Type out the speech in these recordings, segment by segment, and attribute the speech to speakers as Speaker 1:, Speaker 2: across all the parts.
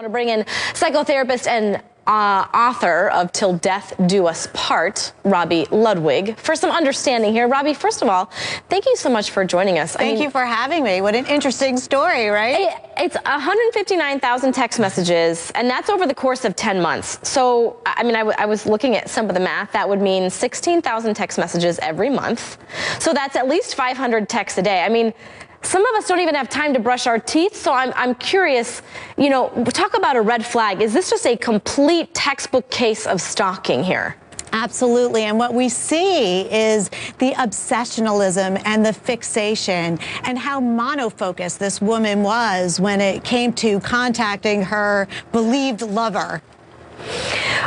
Speaker 1: want to bring in psychotherapist and author of Till Death Do Us Part, Robi Ludwig, for some understanding here. Robi, first of all, thank you so much for joining us.
Speaker 2: Thank you for having me. What an interesting story, right?
Speaker 1: It's 159,000 text messages, and that's over the course of 10 months. So, I mean, I was looking at some of the math. That would mean 16,000 text messages every month. So that's at least 500 texts a day. I mean, some of us don't even have time to brush our teeth, so I'm curious, you know, talk about a red flag. Is this just a complete textbook case of stalking here?
Speaker 2: Absolutely, and what we see is the obsessionalism and the fixation and how monofocused this woman was when it came to contacting her believed lover.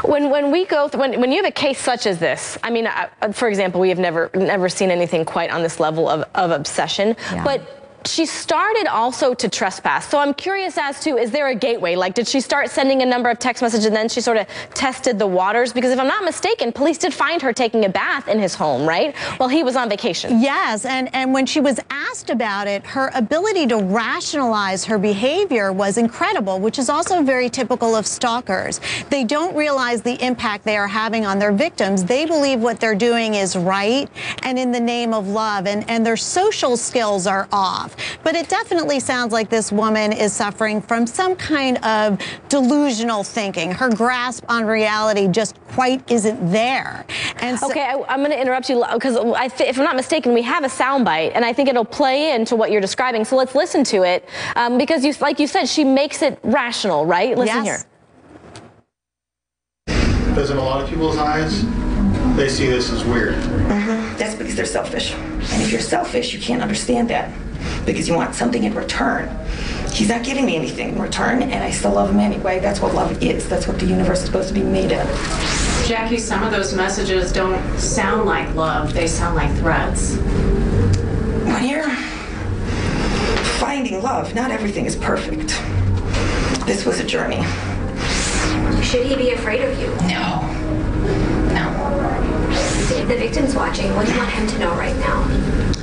Speaker 1: When you have a case such as this, I mean, for example, we have never seen anything quite on this level of obsession, but she started also to trespass. So I'm curious as to, is there a gateway? Like, did she start sending a number of text messages and then she sort of tested the waters? Because if I'm not mistaken, police did find her taking a bath in his home, right? While he was on vacation.
Speaker 2: Yes, and when she was asked about it, her ability to rationalize her behavior was incredible, which is also very typical of stalkers. They don't realize the impact they are having on their victims. They believe what they're doing is right and in the name of love, and their social skills are off. But it definitely sounds like this woman is suffering from some kind of delusional thinking. Her grasp on reality just quite isn't there. And so,
Speaker 1: okay, I'm going to interrupt you because if I'm not mistaken, we have a soundbite, and I think it'll play into what you're describing. So let's listen to it because, like you said, she makes it rational, right? Listen here.
Speaker 3: Because in a lot of people's eyes, they see this as weird.
Speaker 4: That's because they're selfish. And if you're selfish, you can't understand that. Because you want something in return. He's not giving me anything in return, and I still love him anyway. That's what love is. That's what the universe is supposed to be made of.
Speaker 5: Jackie, some of those messages don't sound like love. They sound like threats.
Speaker 4: When you're finding love, not everything is perfect. This was a journey.
Speaker 6: Should he be afraid of you?
Speaker 4: No.
Speaker 6: If the victim's watching, what do you want him to know right now?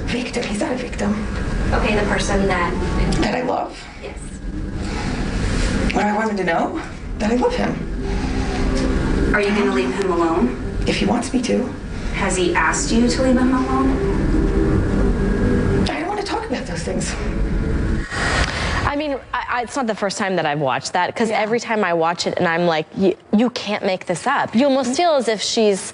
Speaker 4: Victim? He's not a victim.
Speaker 6: Okay, the person that
Speaker 4: I love?
Speaker 6: Yes.
Speaker 4: What I want him to know? That I love him.
Speaker 6: Are you going to leave him alone?
Speaker 4: If he wants me to.
Speaker 6: Has he asked you to leave him alone?
Speaker 4: I don't want to talk about those things.
Speaker 1: I mean, it's not the first time that I've watched that, because every time I watch it and I'm like, you can't make this up. You almost feel as if she's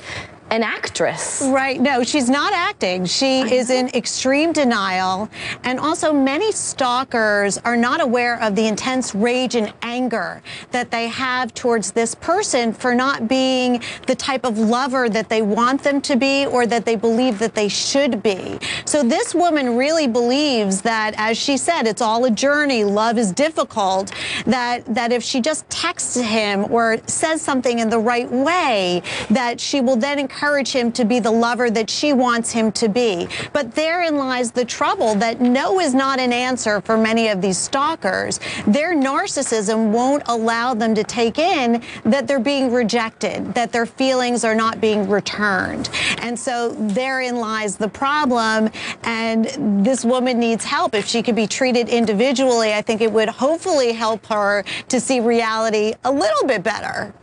Speaker 1: an actress.
Speaker 2: Right. No, she's not acting. She is in extreme denial. And also, many stalkers are not aware of the intense rage and anger that they have towards this person for not being the type of lover that they want them to be or that they believe that they should be. So this woman really believes that, as she said, it's all a journey. Love is difficult. That if she just texts him or says something in the right way, that she will then encourage him to be the lover that she wants him to be. But therein lies the trouble, that no is not an answer for many of these stalkers. Their narcissism won't allow them to take in that they're being rejected, that their feelings are not being returned. And so therein lies the problem, and this woman needs help. If she could be treated individually, I think it would hopefully help her to see reality a little bit better.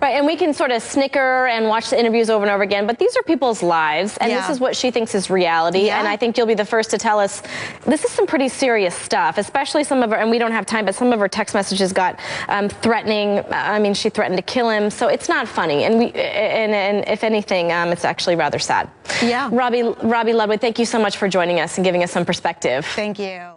Speaker 1: Right, and we can sort of snicker and watch the interviews over and over again, but these are people's lives, and this is what she thinks is reality, and I think you'll be the first to tell us this is some pretty serious stuff, especially some of her, and we don't have time, but some of her text messages got threatening. I mean, she threatened to kill him, so it's not funny, and if anything, it's actually rather sad.
Speaker 2: Yeah.
Speaker 1: Robi Ludwig, thank you so much for joining us and giving us some perspective.
Speaker 2: Thank you.